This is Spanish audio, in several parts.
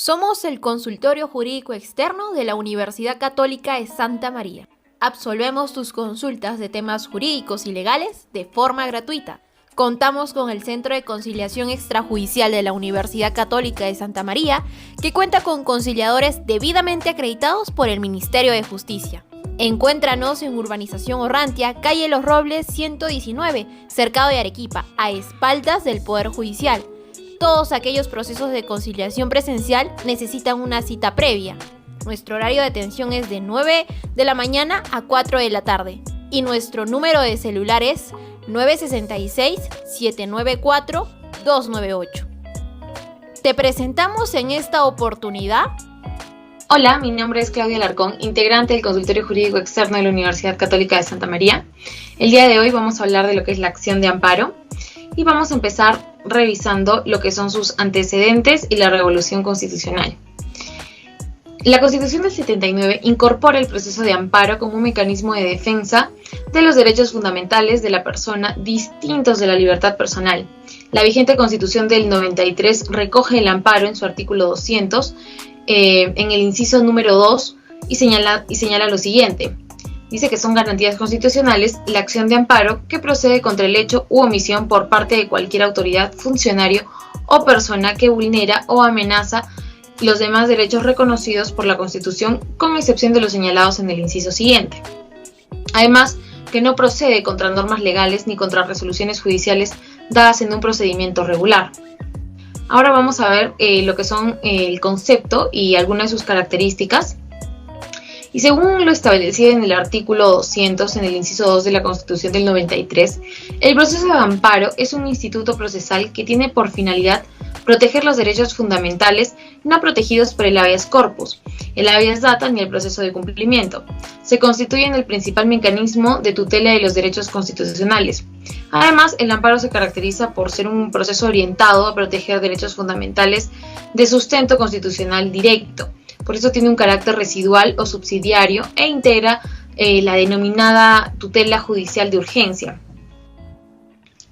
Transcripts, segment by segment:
Somos el consultorio jurídico externo de la Universidad Católica de Santa María. Absolvemos tus consultas de temas jurídicos y legales de forma gratuita. Contamos con el Centro de Conciliación Extrajudicial de la Universidad Católica de Santa María, que cuenta con conciliadores debidamente acreditados por el Ministerio de Justicia. Encuéntranos en Urbanización Orrantia, calle Los Robles 119, Cercado de Arequipa, a espaldas del Poder Judicial. Todos aquellos procesos de conciliación presencial necesitan una cita previa. Nuestro horario de atención es de 9 de la mañana a 4 de la tarde y nuestro número de celular es 966-794-298. Te presentamos en esta oportunidad. Hola, mi nombre es Claudia Alarcón, integrante del Consultorio Jurídico Externo de la Universidad Católica de Santa María. El día de hoy vamos a hablar de lo que es la acción de amparo y vamos a empezar revisando lo que son sus antecedentes y la revolución constitucional. La Constitución del 79 incorpora el proceso de amparo como un mecanismo de defensa de los derechos fundamentales de la persona distintos de la libertad personal. La vigente Constitución del 93 recoge el amparo en su artículo 200, en el inciso número 2, y señala lo siguiente. Dice que son garantías constitucionales la acción de amparo que procede contra el hecho u omisión por parte de cualquier autoridad, funcionario o persona que vulnera o amenaza los demás derechos reconocidos por la Constitución, con excepción de los señalados en el inciso siguiente. Además, que no procede contra normas legales ni contra resoluciones judiciales dadas en un procedimiento regular. Ahora vamos a ver lo que son el concepto y algunas de sus características. Y según lo establecido en el artículo 200, en el inciso 2 de la Constitución del 93, el proceso de amparo es un instituto procesal que tiene por finalidad proteger los derechos fundamentales no protegidos por el habeas corpus, el habeas data ni el proceso de cumplimiento. Se constituye en el principal mecanismo de tutela de los derechos constitucionales. Además, el amparo se caracteriza por ser un proceso orientado a proteger derechos fundamentales de sustento constitucional directo. Por eso tiene un carácter residual o subsidiario e integra la denominada tutela judicial de urgencia.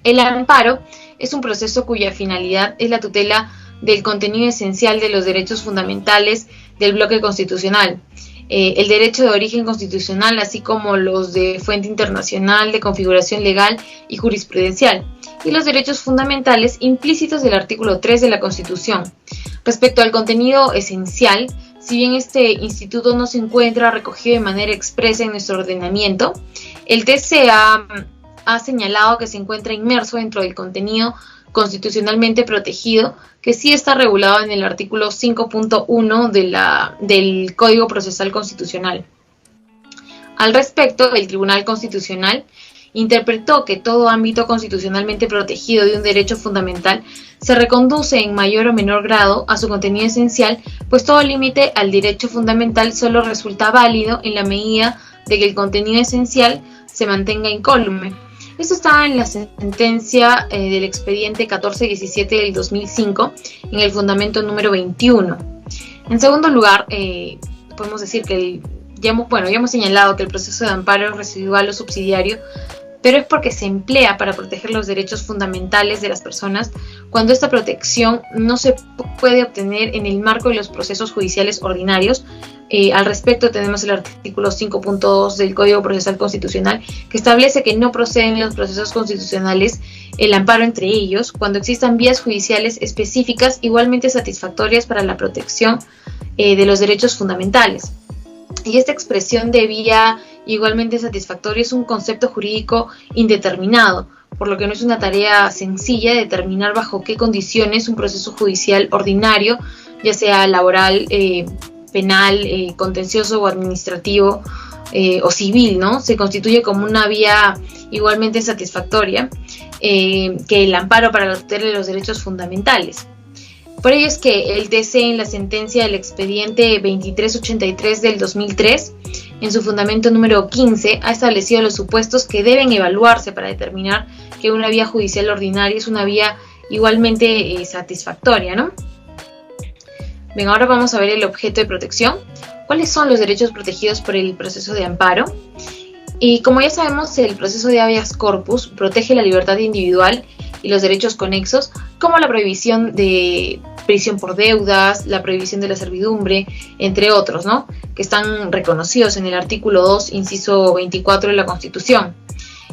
El amparo es un proceso cuya finalidad es la tutela del contenido esencial de los derechos fundamentales del bloque constitucional, el derecho de origen constitucional, así como los de fuente internacional, de configuración legal y jurisprudencial, y los derechos fundamentales implícitos del artículo 3 de la Constitución. Respecto al contenido esencial, si bien este instituto no se encuentra recogido de manera expresa en nuestro ordenamiento, el TC ha señalado que se encuentra inmerso dentro del contenido constitucionalmente protegido, que sí está regulado en el artículo 5.1 del Código Procesal Constitucional. Al respecto, el Tribunal Constitucional interpretó que todo ámbito constitucionalmente protegido de un derecho fundamental se reconduce en mayor o menor grado a su contenido esencial, pues todo límite al derecho fundamental solo resulta válido en la medida de que el contenido esencial se mantenga incólume. Esto está en la sentencia del expediente 1417 del 2005, en el fundamento número 21. En segundo lugar, podemos decir que ya hemos señalado que el proceso de amparo es residual o subsidiario, pero es porque se emplea para proteger los derechos fundamentales de las personas cuando esta protección no se puede obtener en el marco de los procesos judiciales ordinarios. Al respecto tenemos el artículo 5.2 del Código Procesal Constitucional, que establece que no proceden en los procesos constitucionales el amparo entre ellos cuando existan vías judiciales específicas igualmente satisfactorias para la protección de los derechos fundamentales. Y esta expresión de vía igualmente satisfactoria es un concepto jurídico indeterminado, por lo que no es una tarea sencilla determinar bajo qué condiciones un proceso judicial ordinario, ya sea laboral, penal, contencioso o administrativo o civil, ¿no?, se constituye como una vía igualmente satisfactoria que el amparo para la tutela de los derechos fundamentales. Por ello es que el TC, en la sentencia del expediente 2383 del 2003, en su fundamento número 15, ha establecido los supuestos que deben evaluarse para determinar que una vía judicial ordinaria es una vía igualmente satisfactoria, ¿no? Bien, ahora vamos a ver el objeto de protección. ¿Cuáles son los derechos protegidos por el proceso de amparo? Y como ya sabemos, el proceso de habeas corpus protege la libertad individual y los derechos conexos, como la prohibición de prisión por deudas, la prohibición de la servidumbre, entre otros, ¿no? Que están reconocidos en el artículo 2, inciso 24 de la Constitución.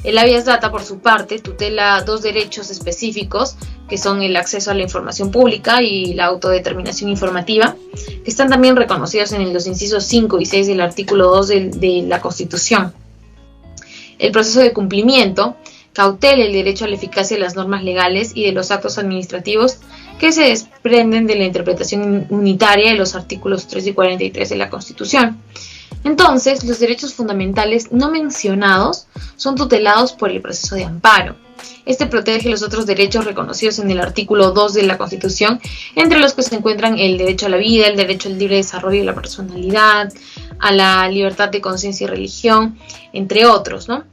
El habeas data, por su parte, tutela dos derechos específicos, que son el acceso a la información pública y la autodeterminación informativa, que están también reconocidos en los incisos 5 y 6 del artículo 2 de la Constitución. El proceso de cumplimiento cautela el derecho a la eficacia de las normas legales y de los actos administrativos que se desprenden de la interpretación unitaria de los artículos 3 y 43 de la Constitución. Entonces, los derechos fundamentales no mencionados son tutelados por el proceso de amparo. Este protege los otros derechos reconocidos en el artículo 2 de la Constitución, entre los que se encuentran el derecho a la vida, el derecho al libre desarrollo de la personalidad, a la libertad de conciencia y religión, entre otros, ¿no?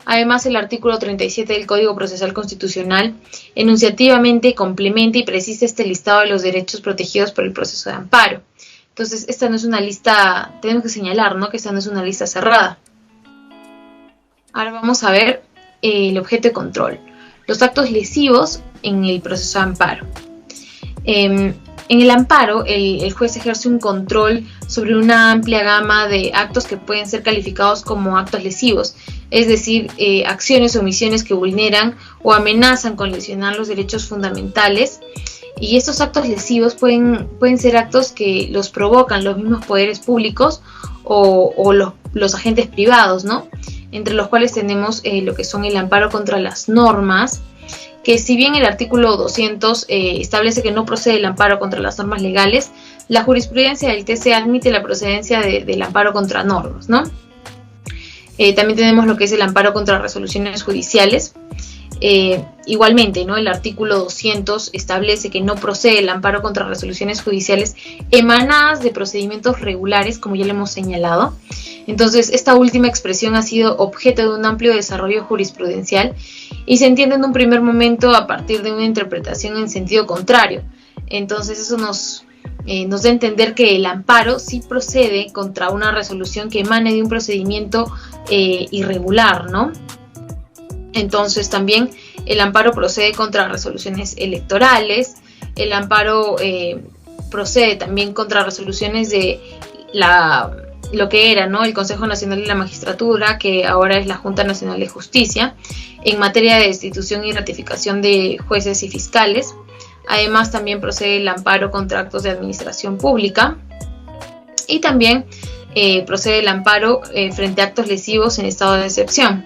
Además, el artículo 37 del Código Procesal Constitucional enunciativamente complementa y precisa este listado de los derechos protegidos por el proceso de amparo. Entonces, esta no es una lista, tenemos que señalar, ¿no?, que esta no es una lista cerrada. Ahora vamos a ver el objeto de control, los actos lesivos en el proceso de amparo. En el amparo, el juez ejerce un control sobre una amplia gama de actos que pueden ser calificados como actos lesivos, es decir, acciones o omisiones que vulneran o amenazan con lesionar los derechos fundamentales. Y estos actos lesivos pueden ser actos que los provocan los mismos poderes públicos o los agentes privados, ¿no? Entre los cuales tenemos lo que son el amparo contra las normas, que si bien el artículo 200 establece que no procede el amparo contra las normas legales, la jurisprudencia del TC admite la procedencia del amparo contra normas, ¿no? También tenemos lo que es el amparo contra resoluciones judiciales. Igualmente, ¿no?, el artículo 200 establece que no procede el amparo contra resoluciones judiciales emanadas de procedimientos regulares, como ya lo hemos señalado. Entonces, esta última expresión ha sido objeto de un amplio desarrollo jurisprudencial y se entiende en un primer momento a partir de una interpretación en sentido contrario. Entonces, eso nos da a entender que el amparo sí procede contra una resolución que emane de un procedimiento irregular, ¿no? Entonces también el amparo procede contra resoluciones electorales, el amparo procede también contra resoluciones de lo que era, ¿no?, el Consejo Nacional de la Magistratura, que ahora es la Junta Nacional de Justicia, en materia de destitución y ratificación de jueces y fiscales. Además también procede el amparo contra actos de administración pública y también procede el amparo frente a actos lesivos en estado de excepción.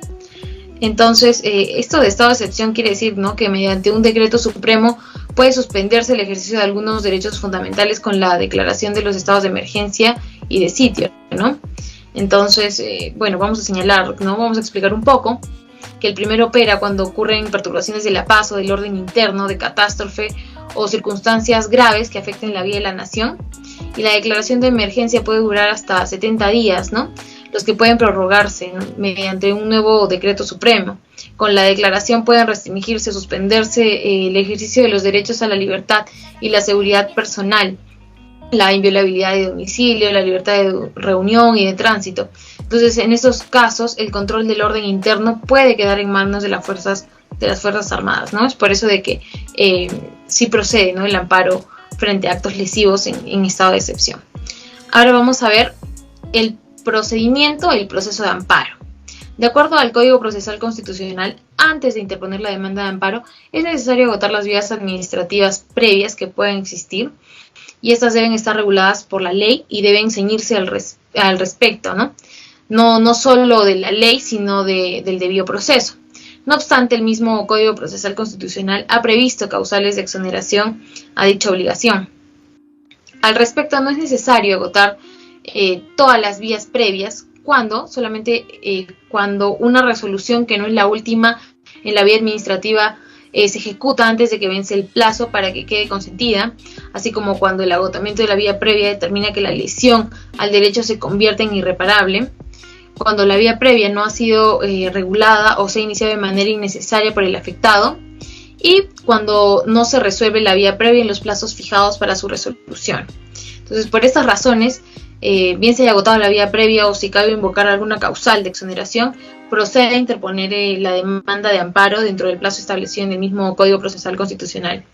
Entonces, esto de estado de excepción quiere decir, ¿no?, que mediante un decreto supremo puede suspenderse el ejercicio de algunos derechos fundamentales con la declaración de los estados de emergencia y de sitio, ¿no? Entonces, bueno, vamos a señalar, ¿no?, vamos a explicar un poco que el primero opera cuando ocurren perturbaciones de la paz o del orden interno, de catástrofe o circunstancias graves que afecten la vida de la nación, y la declaración de emergencia puede durar hasta 70 días, ¿no?, los que pueden prorrogarse, ¿no?, mediante un nuevo decreto supremo. Con la declaración pueden restringirse, suspenderse el ejercicio de los derechos a la libertad y la seguridad personal, la inviolabilidad de domicilio, la libertad de reunión y de tránsito. Entonces, en estos casos, el control del orden interno puede quedar en manos de las Fuerzas Armadas, ¿no? Es por eso de que sí procede, ¿no?, el amparo frente a actos lesivos en estado de excepción. Ahora vamos a ver el procedimiento, el proceso de amparo. De acuerdo al Código Procesal Constitucional, antes de interponer la demanda de amparo, es necesario agotar las vías administrativas previas que puedan existir, y estas deben estar reguladas por la ley y deben ceñirse al respecto, ¿no? No solo de la ley, sino del debido proceso. No obstante, el mismo Código Procesal Constitucional ha previsto causales de exoneración a dicha obligación. Al respecto, no es necesario agotar todas las vías previas solamente cuando una resolución que no es la última en la vía administrativa se ejecuta antes de que vence el plazo para que quede consentida, así como cuando el agotamiento de la vía previa determina que la lesión al derecho se convierte en irreparable, cuando la vía previa no ha sido regulada o se ha iniciado de manera innecesaria por el afectado, y cuando no se resuelve la vía previa en los plazos fijados para su resolución. Entonces, por estas razones, bien se haya agotado la vía previa o si cabe invocar alguna causal de exoneración, procede a interponer la demanda de amparo dentro del plazo establecido en el mismo Código Procesal Constitucional.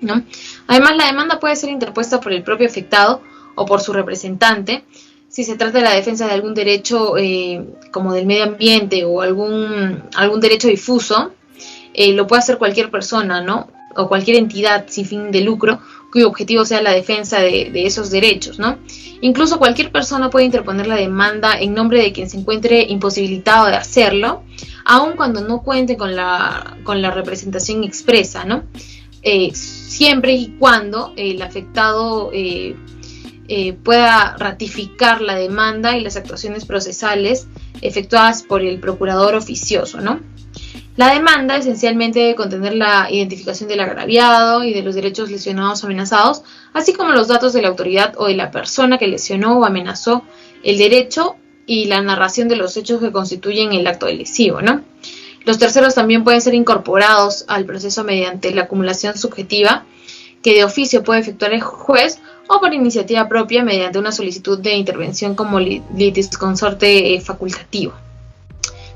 ¿no? Además, la demanda puede ser interpuesta por el propio afectado o por su representante, si se trata de la defensa de algún derecho como del medio ambiente o algún derecho difuso. Lo puede hacer cualquier persona, ¿no? O cualquier entidad sin fin de lucro cuyo objetivo sea la defensa de esos derechos, ¿no? Incluso cualquier persona puede interponer la demanda en nombre de quien se encuentre imposibilitado de hacerlo, aun cuando no cuente con la representación expresa, ¿no? Siempre y cuando el afectado pueda ratificar la demanda y las actuaciones procesales efectuadas por el procurador oficioso, ¿no? La demanda esencialmente debe contener la identificación del agraviado y de los derechos lesionados o amenazados, así como los datos de la autoridad o de la persona que lesionó o amenazó el derecho y la narración de los hechos que constituyen el acto lesivo, ¿no? Los terceros también pueden ser incorporados al proceso mediante la acumulación subjetiva que de oficio puede efectuar el juez o por iniciativa propia mediante una solicitud de intervención como litisconsorte facultativo.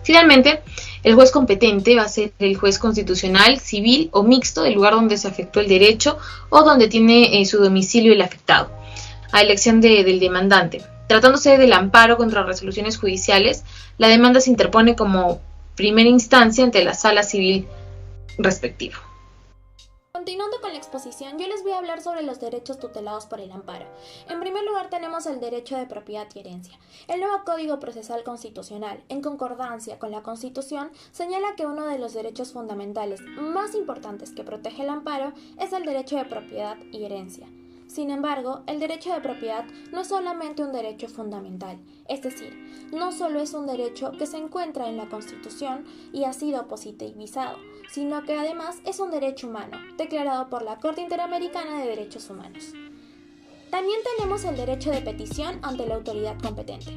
Finalmente, el juez competente va a ser el juez constitucional, civil o mixto del lugar donde se efectuó el derecho o donde tiene su domicilio el afectado, a elección del demandante. Tratándose del amparo contra resoluciones judiciales, la demanda se interpone como primera instancia ante la sala civil respectiva. Continuando con la exposición, yo les voy a hablar sobre los derechos tutelados por el amparo. En primer lugar tenemos el derecho de propiedad y herencia. El nuevo Código Procesal Constitucional, en concordancia con la Constitución, señala que uno de los derechos fundamentales más importantes que protege el amparo es el derecho de propiedad y herencia. Sin embargo, el derecho de propiedad no es solamente un derecho fundamental, es decir, no solo es un derecho que se encuentra en la Constitución y ha sido positivizado, sino que además es un derecho humano, declarado por la Corte Interamericana de Derechos Humanos. También tenemos el derecho de petición ante la autoridad competente.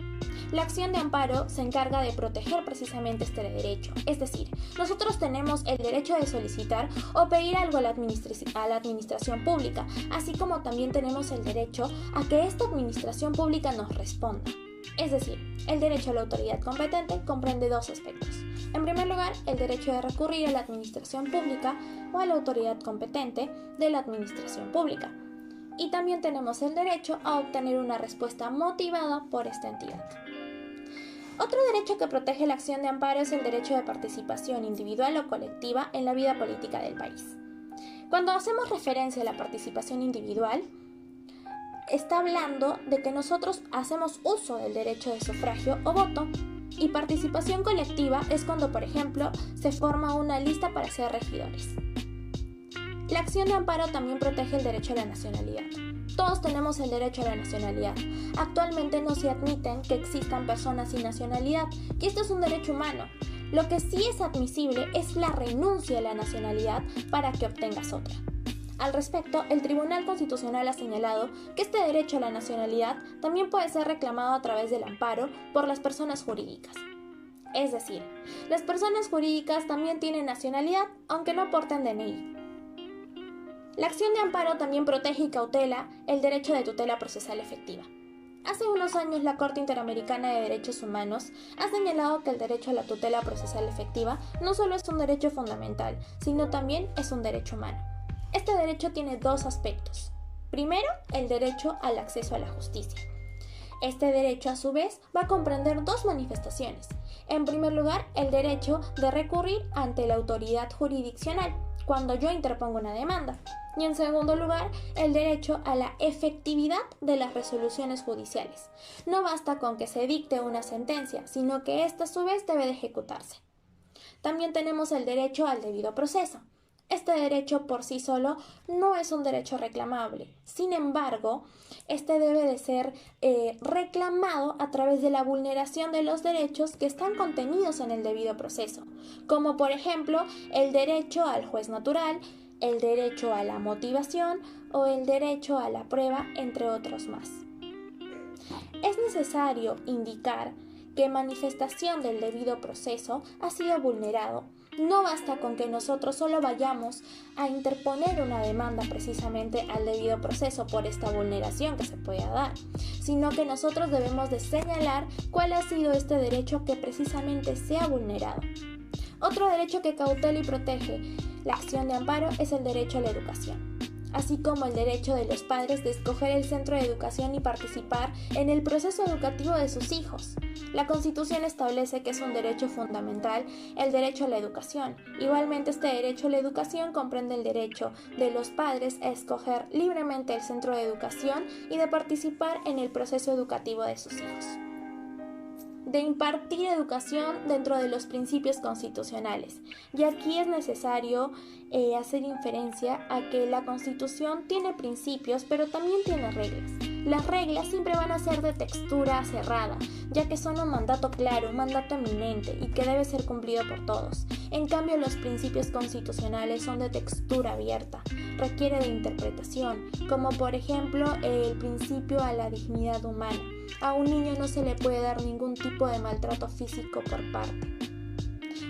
La acción de amparo se encarga de proteger precisamente este derecho, es decir, nosotros tenemos el derecho de solicitar o pedir algo a la administración pública, así como también tenemos el derecho a que esta administración pública nos responda. Es decir, el derecho a la autoridad competente comprende dos aspectos. En primer lugar, el derecho de recurrir a la administración pública o a la autoridad competente de la administración pública. Y también tenemos el derecho a obtener una respuesta motivada por esta entidad. Otro derecho que protege la acción de amparo es el derecho de participación individual o colectiva en la vida política del país. Cuando hacemos referencia a la participación individual, está hablando de que nosotros hacemos uso del derecho de sufragio o voto, y participación colectiva es cuando, por ejemplo, se forma una lista para ser regidores. La acción de amparo también protege el derecho a la nacionalidad. Todos tenemos el derecho a la nacionalidad. Actualmente no se admiten que existan personas sin nacionalidad, y esto es un derecho humano. Lo que sí es admisible es la renuncia a la nacionalidad para que obtengas otra. Al respecto, el Tribunal Constitucional ha señalado que este derecho a la nacionalidad también puede ser reclamado a través del amparo por las personas jurídicas. Es decir, las personas jurídicas también tienen nacionalidad, aunque no porten DNI. La acción de amparo también protege y cautela el derecho de tutela procesal efectiva. Hace unos años la Corte Interamericana de Derechos Humanos ha señalado que el derecho a la tutela procesal efectiva no solo es un derecho fundamental, sino también es un derecho humano. Este derecho tiene dos aspectos. Primero, el derecho al acceso a la justicia. Este derecho, a su vez, va a comprender dos manifestaciones. En primer lugar, el derecho de recurrir ante la autoridad jurisdiccional, cuando yo interpongo una demanda. Y en segundo lugar, el derecho a la efectividad de las resoluciones judiciales. No basta con que se dicte una sentencia, sino que ésta a su vez debe de ejecutarse. También tenemos el derecho al debido proceso. Este derecho por sí solo no es un derecho reclamable. Sin embargo, este debe de ser reclamado a través de la vulneración de los derechos que están contenidos en el debido proceso, como por ejemplo el derecho al juez natural, el derecho a la motivación o el derecho a la prueba, entre otros más. Es necesario indicar que manifestación del debido proceso ha sido vulnerado. No basta con que nosotros solo vayamos a interponer una demanda precisamente al debido proceso por esta vulneración que se pueda dar, sino que nosotros debemos de señalar cuál ha sido este derecho que precisamente se ha vulnerado. Otro derecho que cautela y protege la acción de amparo es el derecho a la educación. así como el derecho de los padres de escoger el centro de educación y participar en el proceso educativo de sus hijos. La Constitución establece que es un derecho fundamental el derecho a la educación. Igualmente, este derecho a la educación comprende el derecho de los padres a escoger libremente el centro de educación y de participar en el proceso educativo de sus hijos. De impartir educación dentro de los principios constitucionales. Y aquí es necesario hacer inferencia a que la Constitución tiene principios, pero también tiene reglas. Las reglas siempre van a ser de textura cerrada, ya que son un mandato claro, un mandato eminente y que debe ser cumplido por todos. En cambio, los principios constitucionales son de textura abierta, requiere de interpretación, como por ejemplo el principio a la dignidad humana. A un niño no se le puede dar ningún tipo de maltrato físico por parte.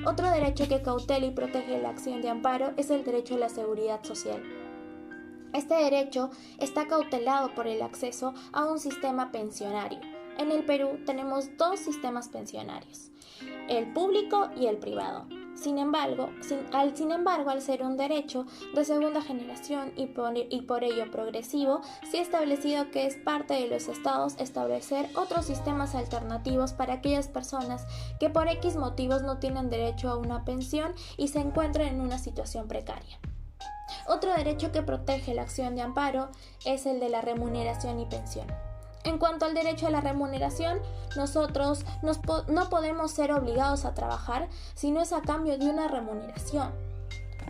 Otro derecho que cautela y protege la acción de amparo es el derecho a la seguridad social. Este derecho está cautelado por el acceso a un sistema pensionario. En el Perú tenemos dos sistemas pensionarios, el público y el privado. Sin embargo, al ser un derecho de segunda generación y por ello progresivo, se ha establecido que es parte de los estados establecer otros sistemas alternativos para aquellas personas que por X motivos no tienen derecho a una pensión y se encuentran en una situación precaria. Otro derecho que protege la acción de amparo es el de la remuneración y pensión. En cuanto al derecho a la remuneración, nosotros no podemos ser obligados a trabajar si no es a cambio de una remuneración.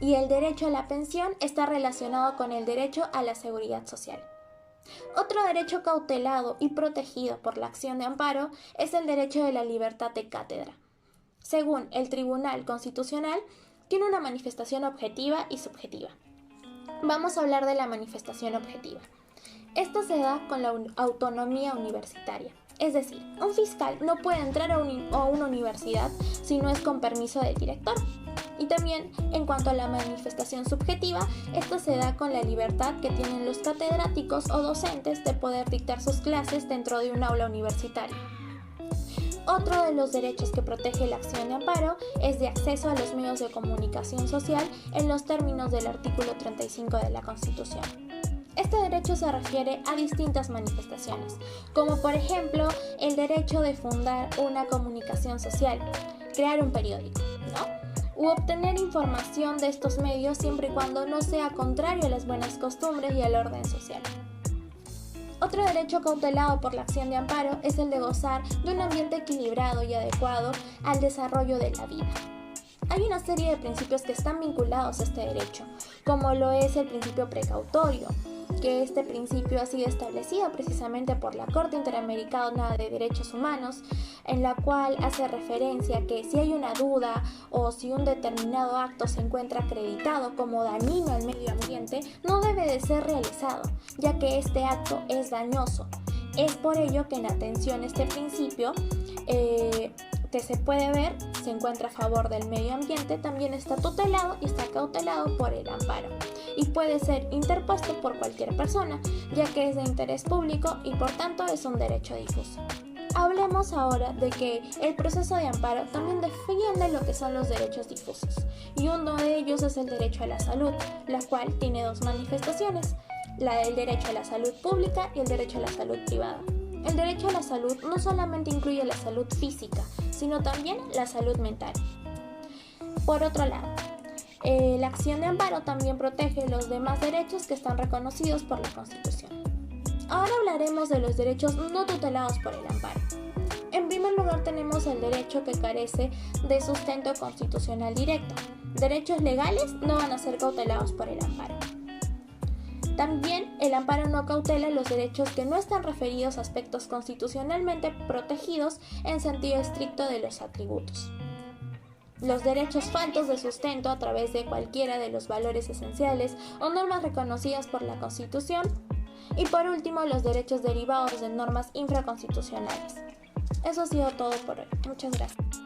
Y el derecho a la pensión está relacionado con el derecho a la seguridad social. Otro derecho cautelado y protegido por la acción de amparo es el derecho de la libertad de cátedra. Según el Tribunal Constitucional, tiene una manifestación objetiva y subjetiva. Vamos a hablar de la manifestación objetiva. Esta se da con la autonomía universitaria. Es decir, un fiscal no puede entrar a una universidad si no es con permiso del director. Y también, en cuanto a la manifestación subjetiva, esta se da con la libertad que tienen los catedráticos o docentes de poder dictar sus clases dentro de un aula universitaria. Otro de los derechos que protege la acción de amparo es de acceso a los medios de comunicación social en los términos del artículo 35 de la Constitución. Este derecho se refiere a distintas manifestaciones, como por ejemplo el derecho de fundar una comunicación social, crear un periódico, u obtener información de estos medios siempre y cuando no sea contrario a las buenas costumbres y al orden social. Otro derecho cautelado por la acción de amparo es el de gozar de un ambiente equilibrado y adecuado al desarrollo de la vida. Hay una serie de principios que están vinculados a este derecho, como lo es el principio precautorio, que este principio ha sido establecido precisamente por la Corte Interamericana de Derechos Humanos, en la cual hace referencia a que si hay una duda o si un determinado acto se encuentra acreditado como dañino al medio ambiente, no debe de ser realizado, ya que este acto es dañoso. Es por ello que en atención a este principio, que se puede ver, se encuentra a favor del medio ambiente, también está tutelado y está cautelado por el amparo y puede ser interpuesto por cualquier persona, ya que es de interés público y por tanto es un derecho difuso. Hablemos ahora de que el proceso de amparo también defiende lo que son los derechos difusos, y uno de ellos es el derecho a la salud, la cual tiene dos manifestaciones, la del derecho a la salud pública y el derecho a la salud privada. El derecho a la salud no solamente incluye la salud física, sino también la salud mental. Por otro lado, la acción de amparo también protege los demás derechos que están reconocidos por la Constitución. Ahora hablaremos de los derechos no tutelados por el amparo. En primer lugar tenemos el derecho que carece de sustento constitucional directo. Derechos legales no van a ser cautelados por el amparo. También el amparo no cautela los derechos que no están referidos a aspectos constitucionalmente protegidos en sentido estricto de los atributos. Los derechos faltos de sustento a través de cualquiera de los valores esenciales o normas reconocidas por la Constitución. Y por último, los derechos derivados de normas infraconstitucionales. Eso ha sido todo por hoy. Muchas gracias.